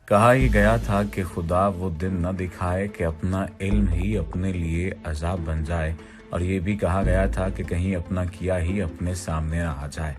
कहा ही गया था कि खुदा वो दिन न दिखाए कि अपना इल्म ही अपने लिए अजाब बन जाए, और ये भी कहा गया था कि कहीं अपना किया ही अपने सामने ना आ जाए।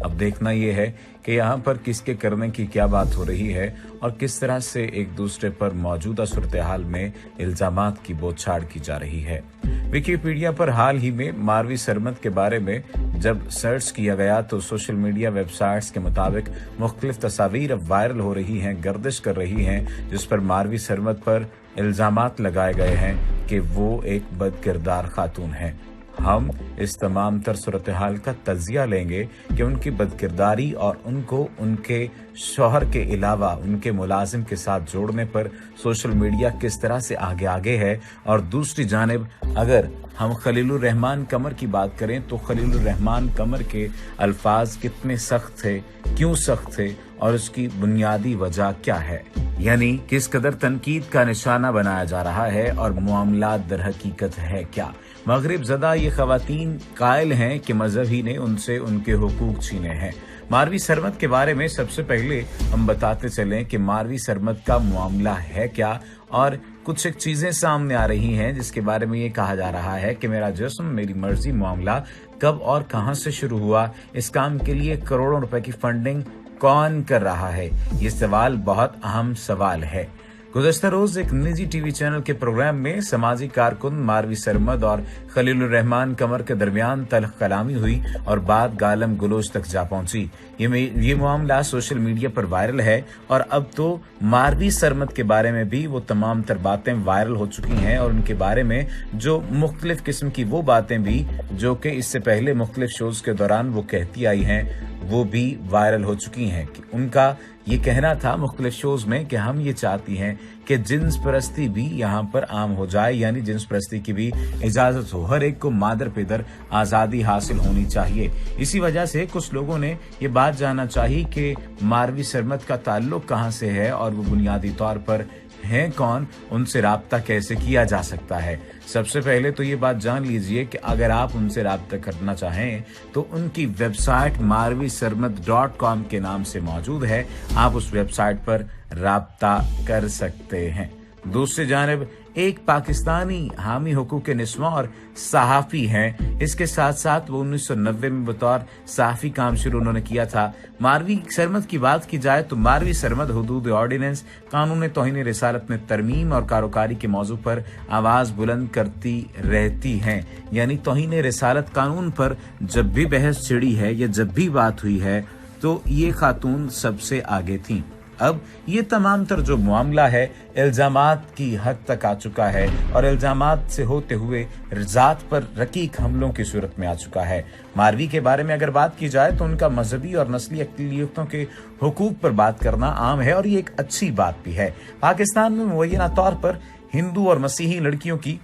अब देखना ये है कि यहाँ पर किसके करने की क्या बात हो रही है और किस तरह से एक दूसरे पर मौजूदा सूरत हाल में इल्जामात की बौछार की जा रही है। विकिपीडिया पर हाल ही में मारवी सरमद के बारे में जब सर्च किया गया तो सोशल मीडिया वेबसाइट्स के मुताबिक मुख्तलिफ तस्वीर अब वायरल हो रही हैं, गर्दिश कर रही हैं, जिस पर मारवी सरमद पर इल्जामात लगाए गए हैं कि वो एक बदकिरदार खातून है। हम इस तमाम तर सूरत हाल का तजिया लेंगे कि उनकी बदकिरदारी और उनको उनके शौहर के अलावा उनके मुलाजिम के साथ जोड़ने पर सोशल मीडिया किस तरह से आगे है। और दूसरी जानिब अगर हम खलीलुर रहमान कमर की बात करें तो खलीलुर रहमान कमर के अल्फाज कितने सख्त थे, क्यों सख्त थे और उसकी बुनियादी वजह क्या है, यानी किस कदर तनकीद का निशाना बनाया जा रहा है और मामला दर हकीकत है क्या। मगरिब ज़दा ये खवातीन कायल हैं कि मजहबी ने उनसे उनके हुकूक छीने हैं। मारवी सरमद के बारे में सबसे पहले हम बताते चलें कि मारवी सरमद का मामला है क्या, और कुछ एक चीजें सामने आ रही हैं जिसके बारे में ये कहा जा रहा है कि मेरा जिस्म मेरी मर्जी मामला कब और कहां से शुरू हुआ, इस काम के लिए करोड़ों रुपए की फंडिंग कौन कर रहा है। ये सवाल बहुत अहम सवाल है। गुज़श्ता रोज एक निजी टीवी चैनल के प्रोग्राम में समाजी कारकुन मारवी सरमद और खलीलुर रहमान कमर के दरमियान तल्ख कलामी हुई और बात गालम गलोच तक जा पहुंची। ये मामला सोशल मीडिया पर वायरल है और अब तो मारवी सरमद के बारे में भी वो तमाम तर बातें वायरल हो चुकी हैं और उनके बारे में जो मुख्तलिफ किस्म की वो बातें भी जो कि इससे पहले मुख्तलिफ शोज के दौरान वो कहती आई हैं वो भी वायरल हो चुकी हैं। कि उनका ये कहना था मुख्तलिफ शोज में कि हम ये चाहती हैं कि जिन्स परस्ती भी यहाँ पर आम हो जाए, यानी जिन्स परस्ती की भी इजाजत हो, हर एक को मादर पेदर आजादी हासिल होनी चाहिए। इसी वजह से कुछ लोगों ने ये बात जानना चाहिए कि मारवी सरमद का ताल्लुक कहाँ से है और वो बुनियादी तौर पर हैं कौन, उनसे राब्ता कैसे किया जा सकता है। सबसे पहले तो ये बात जान लीजिए कि अगर आप उनसे राब्ता करना चाहें तो उनकी वेबसाइट marvisarmad.com के नाम से मौजूद है। आप उस वेबसाइट पर राब्ता कर सकते हैं। दूसरी जानिब एक पाकिस्तानी हामी हुकूक निस्वा और सहाफ़ी हैं। इसके साथ साथ वो 1990 में बतौर सहाफ़ी काम शुरू उन्होंने किया था। मारवी सरमद की बात की जाए तो मारवी सरमद हुदूद ऑर्डिनेंस कानून तौहीन रिसालत में तरमीम और कारोकारी के मौजू पर आवाज बुलंद करती रहती हैं। यानी तौहीन रिसालत कानून पर जब भी बहस छिड़ी है या जब भी बात हुई है तो ये खातून सबसे आगे थी। अब ये तमाम तर जो मामला है इल्जामात की हद तक आ चुका है और इल्जामात से होते हुए जात पर रकीक हमलों की सूरत में आ चुका है। मारवी के बारे में अगर बात की जाए तो उनका मजहबी और नस्ली अक़लियतों के हुकूक पर बात करना आम है और ये एक अच्छी बात भी है। पाकिस्तान में मुबैना तौर पर हिंदू और मसीही लड़कियों की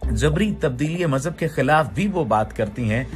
जबरी तब्दीली मजहब के खिलाफ भी वो बात करती हैं।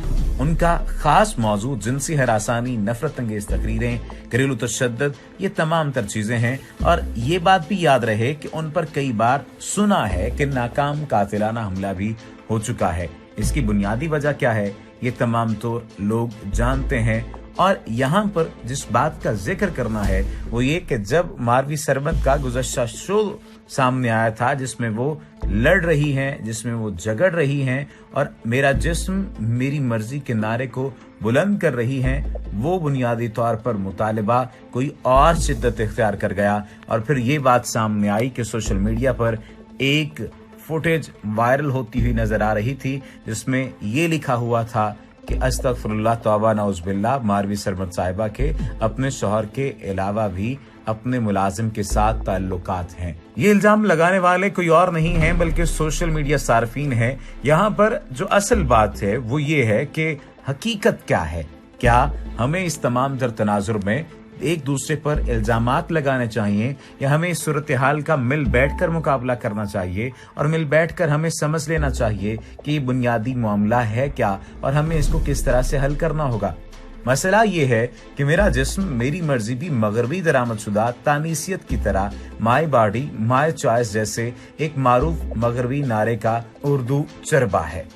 उनका खास मौजूद जिनसी हरासानी, नफरत अंगेज तकरीरें, घरेलू तशद्दुद, ये तमाम तर चीजें हैं। और ये बात भी याद रहे कि उन पर कई बार सुना है कि नाकाम कातिलाना हमला भी हो चुका है। इसकी बुनियादी वजह क्या है ये तमाम तो लोग जानते हैं। और यहाँ पर जिस बात का जिक्र करना है वो ये कि जब मारवी सरमद का गुज़श्ता शो सामने आया था जिसमें वो लड़ रही हैं, जिसमें वो झगड़ रही हैं और मेरा जिस्म मेरी मर्जी के नारे को बुलंद कर रही हैं, वो बुनियादी तौर पर मुतालिबा कोई और शिद्दत इख्तियार कर गया। और फिर ये बात सामने आई कि सोशल मीडिया पर एक फुटेज वायरल होती हुई नजर आ रही थी जिसमें ये लिखा हुआ था कि अस्तगफिरुल्लाह तौबा नऊज़ुबिल्लाह, मारवी सरमद साहिबा के अपने शौहर के अलावा भी अपने मुलाजिम के साथ ताल्लुकात हैं। ये इल्जाम लगाने वाले कोई और नहीं हैं बल्कि सोशल मीडिया सार्फिन हैं। यहाँ पर जो असल बात है वो ये है कि हकीकत क्या है। क्या हमें इस तमाम दर तनाजुर में एक दूसरे पर इल्जामात लगाने चाहिए या हमें इस सूरत हाल का मिल बैठकर मुकाबला करना चाहिए और मिल बैठकर हमें समझ लेना चाहिए कि ये बुनियादी मामला है क्या और हमें इसको किस तरह से हल करना होगा। मसला ये है कि मेरा जिस्म मेरी मर्जी भी मगरबी दरामदशुदा तानीसियत की तरह माई बॉडी माई चॉइस जैसे एक मारूफ मगरबी नारे का उर्दू चरबा है।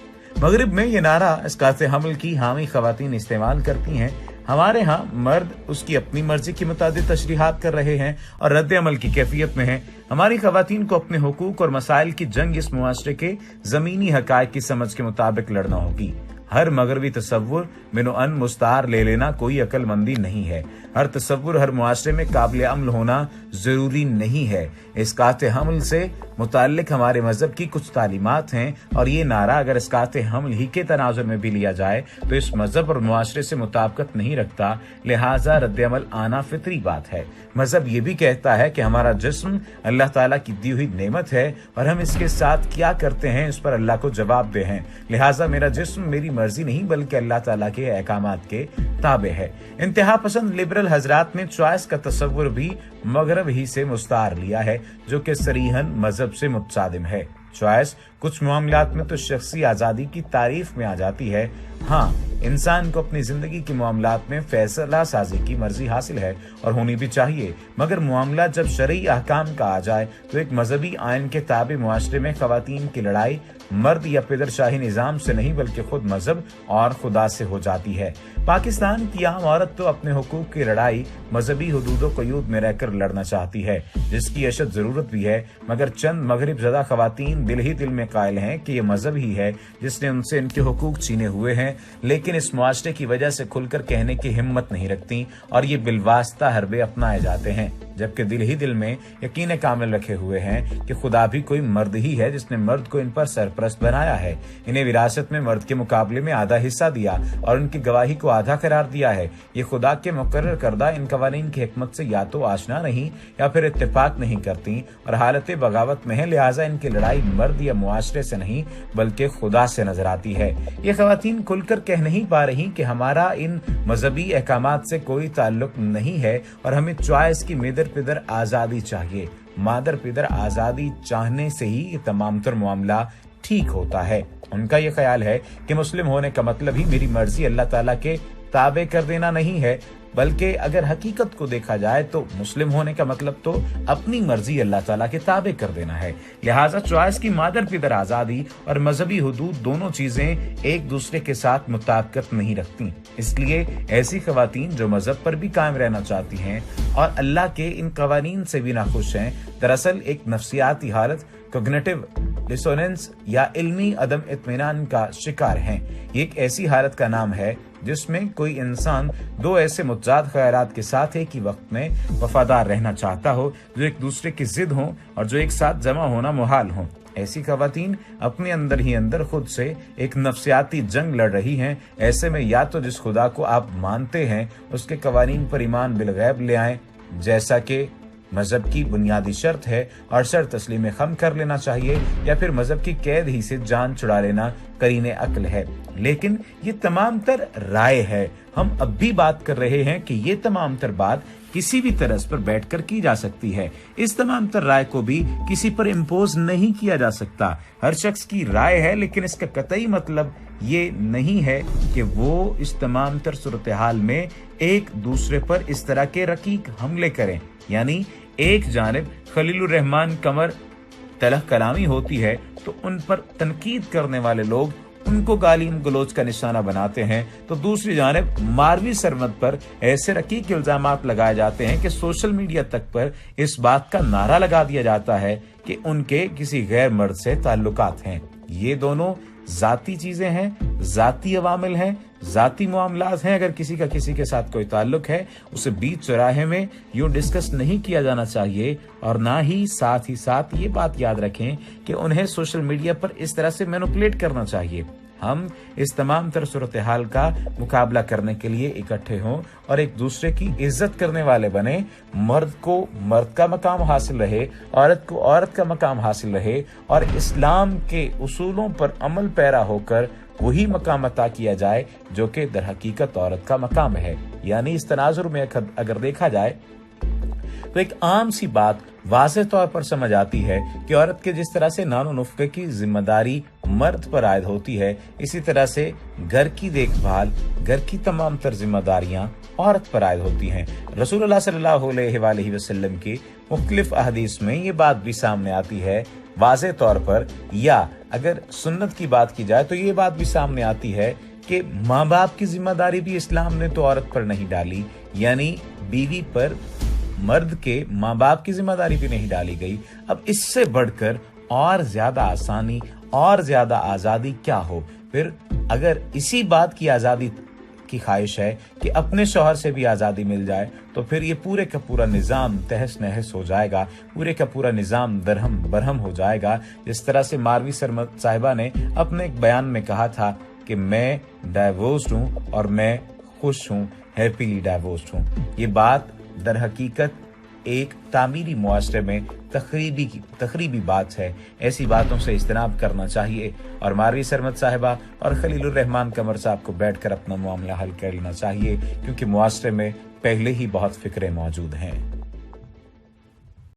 मगरिब में ये नारा इस काते हमल की हामी खवातीन इस्तेमाल करती हैं। हमारे यहाँ मर्द उसकी अपनी मर्जी के मुताबिक तशरीहात कर रहे हैं और रद्द अमल की कैफियत में हैं। हमारी खवातीन को अपने हुकूक और मसाइल की जंग इस मुआशरे के जमीनी हकायक की समझ के मुताबिक लड़ना होगी। हर मगरबी तसव्वुर मिनो अन मुस्तार ले लेना कोई अक्लमंदी नहीं है। हर तसव्वुर हर मुआशरे में काबिल अमल होना जरूरी नहीं है। इसकात हमल से मुताल्लिक हमारे मजहब की कुछ तालीमात हैं और ये नारा अगर इसकात हमल ही के तनाजुर में भी लिया जाए तो इस मजहब और मुआशरे से मुताबिकत नहीं रखता, लिहाजा रद्द अमल आना फितरी बात है। मजहब ये भी कहता है कि हमारा जिस्म अल्लाह ताला की दी हुई नेमत है और हम इसके साथ क्या करते हैं इस पर अल्लाह को जवाब दे हैं। लिहाजा मेरा जिस्म मेरी मर्जी नहीं बल्कि अल्लाह ताला के अहकामात के ताबे है। इंतहा पसंद लिबरल हजरात ने चॉइस का तस्वुर भी मगरब ही से मुस्तार लिया है, जो कि सरीहन मजहब से मुतसादिम है। चॉइस कुछ मामलात में तो शख्सी आजादी की तारीफ में आ जाती है। हाँ, इंसान को अपनी जिंदगी के मामलात में फैसला साजी की मर्जी हासिल है और होनी भी चाहिए, मगर मामला जब शरई अहकाम का आ जाए तो एक मजहबी आइन के ताबे मुआशरे में खवातीन की लड़ाई मर्द या पिदरशाही निजाम से नहीं बल्कि खुद मजहब और खुदा से हो जाती है। पाकिस्तान की आम औरत तो अपने हुकूक की लड़ाई मजहबी हुदूदो क़यूद में रहकर लड़ना चाहती है, जिसकी अशद जरूरत भी है, मगर चंद मगरिब ज़दा खवातीन दिल ही दिल में कायल हैं कि ये मजहब ही है जिसने उनसे इनके हुकूक छीने हुए हैं, लेकिन इस मुआशरे की वजह से खुलकर कहने की हिम्मत नहीं रखती और ये बिलवास्ता हरबे अपनाए जाते हैं, जबकि दिल ही दिल में यकीन कामिल रखे हुए हैं कि खुदा भी कोई मर्द ही है जिसने मर्द को इन पर सरपरस्त बनाया है, इन्हें विरासत में मर्द के मुकाबले में आधा हिस्सा दिया और उनकी गवाही को आधा करार दिया है। ये खुदा के मुकर्रर करदा इन कवानीन की हिकमत से या तो आशना नहीं या फिर इत्तेफाक नहीं करती और हालत बगावत में है, लिहाजा इनकी लड़ाई मर्द या मुआशरे से नहीं बल्कि खुदा से नजर आती है। ये खवातीन खुलकर कह नहीं पा रही कि हमारा इन मजहबी अहकामात से कोई ताल्लुक नहीं है और हमें चॉइस की मेदर पिदर आजादी चाहिए। मादर पिदर आजादी चाहने से ही ये तमाम तर मामला ठीक होता है। उनका ये ख्याल है कि मुस्लिम होने का मतलब ही मेरी मर्जी अल्लाह ताला के ताबे कर देना नहीं है, बल्कि अगर हकीकत को देखा जाए तो मुस्लिम होने का मतलब तो अपनी मर्जी अल्लाह ताला के ताबे कर देना है। लिहाजा चॉइस की मादर पिदर आजादी और मजहबी हुदूद दोनों चीजें एक दूसरे के साथ मुताबिकत नहीं रखती। इसलिए ऐसी खवातीन जो मजहब पर भी कायम रहना चाहती हैं और अल्लाह के इन कवानीन से भी नाखुश हैं, दरअसल एक नफ्सियाती हालत कॉग्निटिव डिसोनेंस या इल्मी अदम इत्मीनान का शिकार हैं। ये एक ऐसी हालत का नाम है जिसमें कोई इंसान दो ऐसे मुतजाद ख्यालात के साथ एक ही वक्त में वफादार रहना चाहता हो, जो एक दूसरे की जिद हो और जो एक साथ जमा होना मुहाल हो। ऐसी खवातीन अपने अंदर ही अंदर खुद से एक नफ्सियाती जंग लड़ रही हैं। ऐसे में या तो जिस खुदा को आप मानते हैं उसके कवानीन पर ईमान बिलगैब ले आएं, जैसा कि मजहब की बुनियादी शर्त है और शर्त तस्लीम खम कर लेना चाहिए, या फिर मजहब की कैद ही से जान छुड़ा लेना करीने अक्ल है। लेकिन ये तमाम तर राय है। हम अब भी बात कर रहे हैं कि ये तमाम तर बात किसी भी तरस पर बैठकर की जा सकती है। इस तमाम तर राय को भी किसी पर इम्पोज नहीं किया जा सकता। हर शख्स की राय है, लेकिन इसका कतई मतलब ये नहीं है कि वो इस तमाम तर सूरत हाल में एक दूसरे पर इस तरह के रकीक हमले करें। यानी एक जानिब खलीलुर रहमान कमर तलह कलामी होती है तो उन पर तनकीद करने वाले लोग उनको गालिम गलोच का निशाना बनाते हैं, तो दूसरी जानिब मारवी सरमद पर ऐसे रकीक इल्जामात लगाए जाते हैं कि सोशल मीडिया तक पर इस बात का नारा लगा दिया जाता है कि उनके किसी गैर मर्द से ताल्लुकात हैं। ये दोनों जाती चीजें हैं, जाती अवामिल हैं, जाती मामलात हैं। अगर किसी का किसी के साथ कोई ताल्लुक है, उसे बीच चौराहे में यूं डिस्कस नहीं किया जाना चाहिए और ना ही साथ ये बात याद रखें कि उन्हें सोशल मीडिया पर इस तरह से मैनिपुलेट करना चाहिए। हम इस तमाम तरह सूरत हाल का मुकाबला करने के लिए इकट्ठे हों और एक दूसरे की इज्जत करने वाले बने। मर्द को मर्द का मकाम हासिल रहे, औरत को औरत का मकाम हासिल रहे और इस्लाम के उसूलों पर अमल पैरा होकर वही मकाम अता किया जाए जो कि दर हकीकत औरत का मकाम है। यानी इस तनाजुर में अगर देखा जाए तो एक आम सी बात वाज़ेह तौर पर समझ आती है कि औरत के जिस तरह से नानो नुफ्के की जिम्मेदारी मर्द पर आयद होती है, इसी तरह से घर की देखभाल, घर की तमाम तर जिम्मेदारियां औरत पर आयद होती हैं। रसूलुल्लाह सल्लल्लाहु अलैहि वसल्लम की मुख्तलिफ अहदीस में ये बात भी सामने आती है वाज़ेह तौर पर, या अगर सुन्नत की बात की जाए तो ये बात भी सामने आती है कि माँ बाप की जिम्मेदारी भी इस्लाम ने तो औरत पर नहीं डाली, यानी बीवी पर मर्द के माँ बाप की जिम्मेदारी भी नहीं डाली गई। अब इससे बढ़कर और ज्यादा आसानी और ज्यादा आजादी क्या हो? फिर अगर इसी बात की आजादी की ख्वाहिश है कि अपने शौहर से भी आजादी मिल जाए, तो फिर ये पूरे का पूरा निजाम तहस नहस हो जाएगा, पूरे का पूरा निजाम दरहम बरहम हो जाएगा। जिस तरह से मारवी सरमद साहिबा ने अपने एक बयान में कहा था कि मैं डाइवोर्स्ड हूं और मैं खुश हूं, हैप्पीली डाइवोर्स्ड हूं। ये बात दर हकीकत एक तामीरी मुआशरे में तकरीबी बात है। ऐसी बातों से इज्तनाब करना चाहिए और मारवी सरमद साहिबा और खलीलुर रहमान कमर साहब को बैठकर अपना मामला हल कर लेना चाहिए, क्योंकि मुआशरे में पहले ही बहुत फिक्रें मौजूद हैं।